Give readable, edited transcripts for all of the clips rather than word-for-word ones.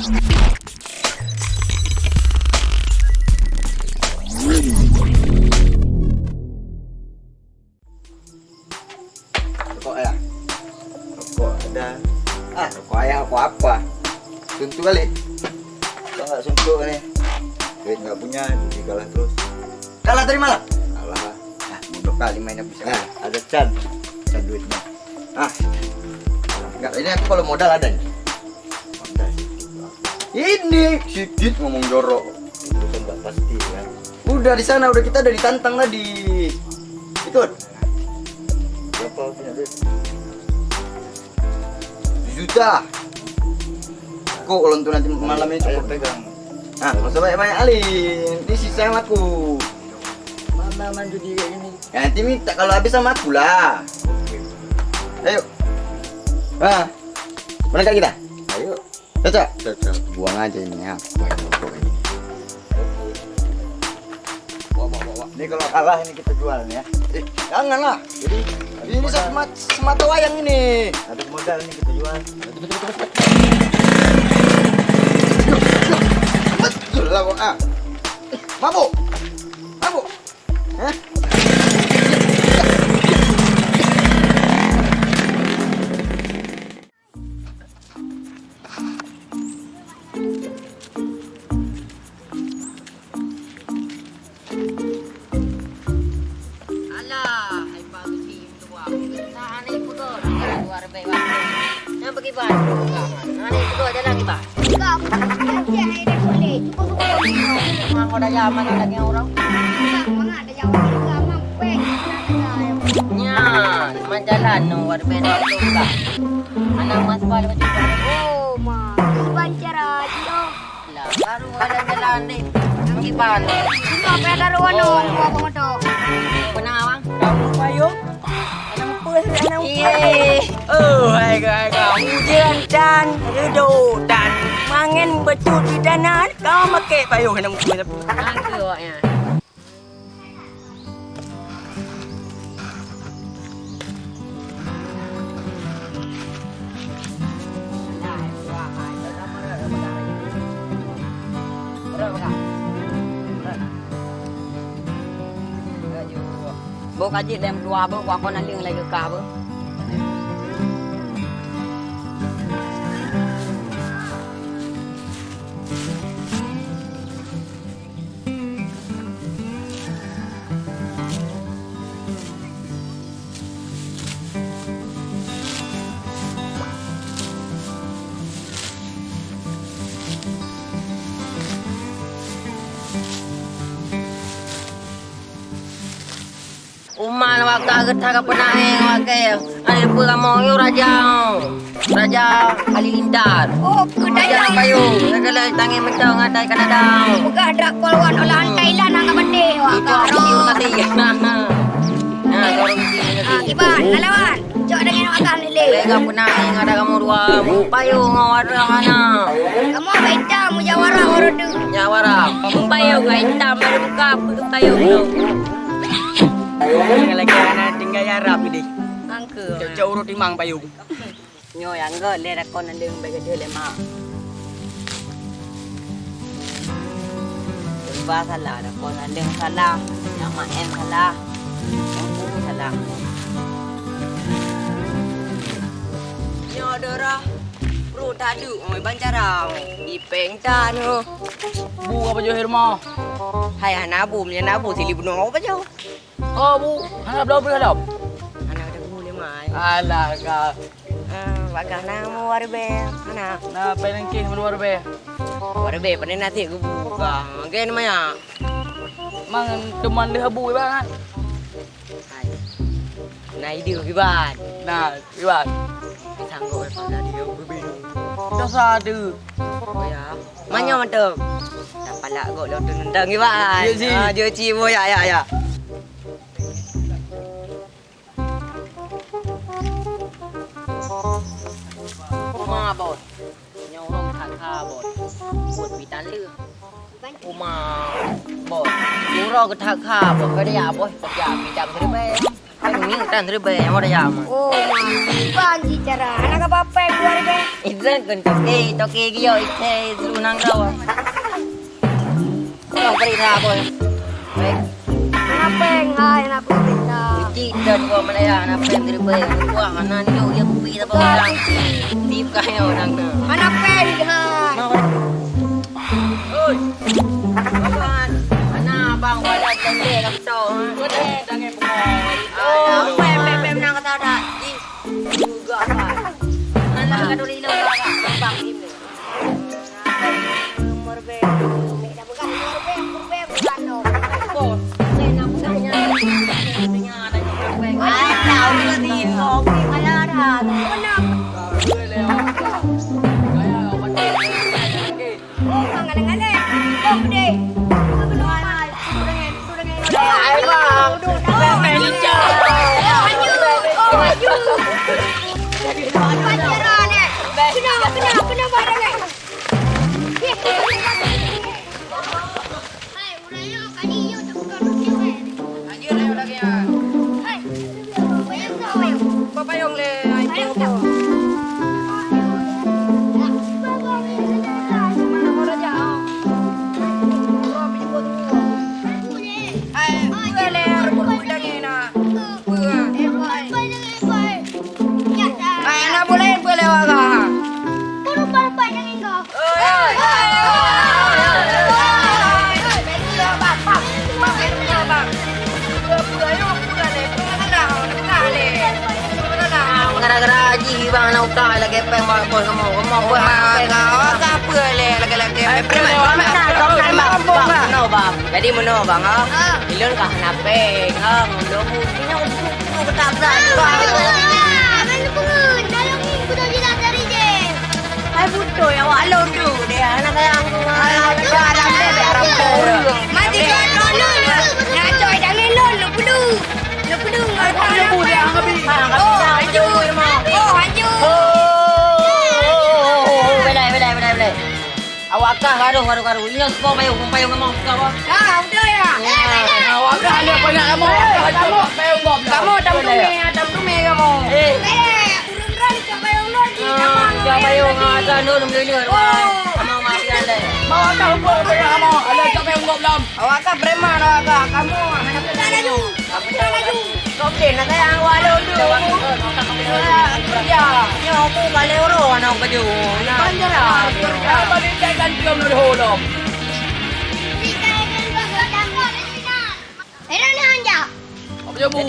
Rokok ya? Rokok ada. Rokok ayah aku apa? Suntuk kali. Kalau nggak suntuk nih, duit nggak punya, jadi kalah terus. Kalah dari mana? Kalah lah. Bodoh kali mainnya bisa. Ada can duitnya. Nggak, ini aku kalau modal ada nih. Modal ini sedikit ngomong jorok. Itu kan nggak pasti kan. Udah di sana, udah kita ditantang tadi. Ikut. Berapa punya duit? 7 juta. Aku kalau untuk nanti malam ini cukup pegang. Nggak usah banyak-banyak Alin. Ini sisa yang aku. Mana main judi kayak gini? Ya nanti minta kalau habis sama aku lah. Ayo. Berangkat kita? Ayo. Cocok? Cocok. Buang aja ini ya. Bawa. Ini kalau kalah ini kita jual nih ya. Janganlah. Jadi ini semata wayang ini. Ada modal ini kita jual. Betul lah kok. Mabuk. Hah? Jalan no warbeda juga. Anak mas bal macam Oh, ma. Bancar aja. lah. Baru ada jalan ni. Gimana? Cuma pada ruang no, apa moto. Pernah bang? Kamu payung? Anak pun anak. Hai kamu hujan dan redup dan angin becut di danan. Kau pakai payung anak pun. Angka awaknya. Bố cái gì đem qua bố qua con ăn liền lại cái cá bố. Umal waktu kita kepenaing wakai ada pengamongi Raja Halilintar. Oh, kedai payung segala tangi mentang ngatai kanadang. Buka ada kolwan olahan Thailand angka bende wa Itu aku tadi. Nah, orang kiban, nalawan. Cok dengan makan lele. Lega penaing ada kamu dua payung warna mana? Kamu apa hitam mujawara orodu. Nyawara. Payung hitam ada buka payung tu. Lagi anak tinggal Arab ini. Angka. Jauh urut timang payung. Nyo yang ke le kon andeng bagi dia le mak. Ba salah dah kon andeng salah. Yang mak em salah. Yang pun salah. Nyo dora. Bro tadu oi bancarang. Ipeng ta no. Bu apa jauh rumah? Hai anak bu sili bunuh apa jauh? Oh bu, anak belum berhadap. Anak ada boleh mai. Alah kak. Bakal nama warbe anak. Nah, pengen kih luar be. Warbe pada nanti aku buka. Gen maya. Mang teman dia bu bang. Nah itu kibat. Nah, iwan. Sanggup pada dia berbinu. Dosa tu. Oh ya. Manya mantap. Dapat lah kau lo tu nendang kibat. Ya, si. Dia cibo ya. Ma bot. Nyorong kha bot. Buat bitan lư. Uma bot. Nyorong ke kha bot. Ke dia bot. Ya bidang ke be. Ini kan riba yang ada jam. Oh, panji cara. Anak apa yang keluar ke? Izan kan toke gyo ite lunang rawa. Kau beri na boy. Baik. Anak peng, hai, anak peng. Uji dan gua Malaya na pen riba yang gua kanan yo ya kupi ta bang. Tip kayo nang na. Anak peng, hai. Oi. Kawan. Ana bang wala tende kap to. Wala tangi pengoy. Oh, pem nang kata dah. Juga kan. Ana kaduli lo bang ini. Umur peng. Tidak bukan umur peng, bukan no. Bos, saya nak tanya. Tanya ada yang peng. Ah, tahu ni kopi malara. Mana? Oh, ngale-ngale. Oh, gede. Ay bang, gara-gara haji bang nak utang lagi peng bos kamu buat apa le lagi no bang jadi meno bang ilun kah na peng lo punya aku betak Hai buto ya wak lo tu dia anak yang ada Mati kau lolo. Nak coy jangan lolo pedu. Lo pedu ngau. Oh, haju. Belai. Awak kah gaduh. Ini kau payung mau kau. Ah, udah ya. Awak kah ada banyak kamu tam tume kamu. Urun-urun coba yang lagi. Siapa yang ada dulu beli kamu masih ada. Mau tahu kau kamu? Ada siapa yang belum? Awak kah preman awak kah kamu anak Dah laju. kau beli nak yang walau dulu. Ya, aku balik orang anak baju. Panjara. Apa ni jangan belum berholom. Apa je bu?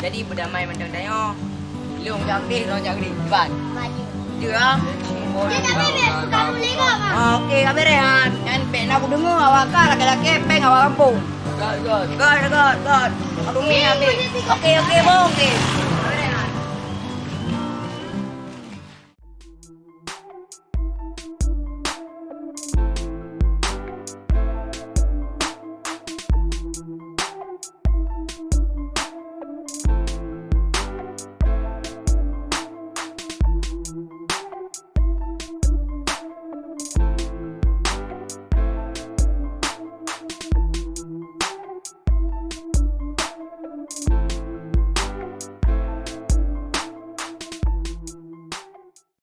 Jadi berdamai macam tanya. Long jadi ban. Dia. Okey, kami rehan. Kan pek nak aku dengar awak kah laki-laki peng awak kampung. God. God. Aku ni habis. Okey, okey.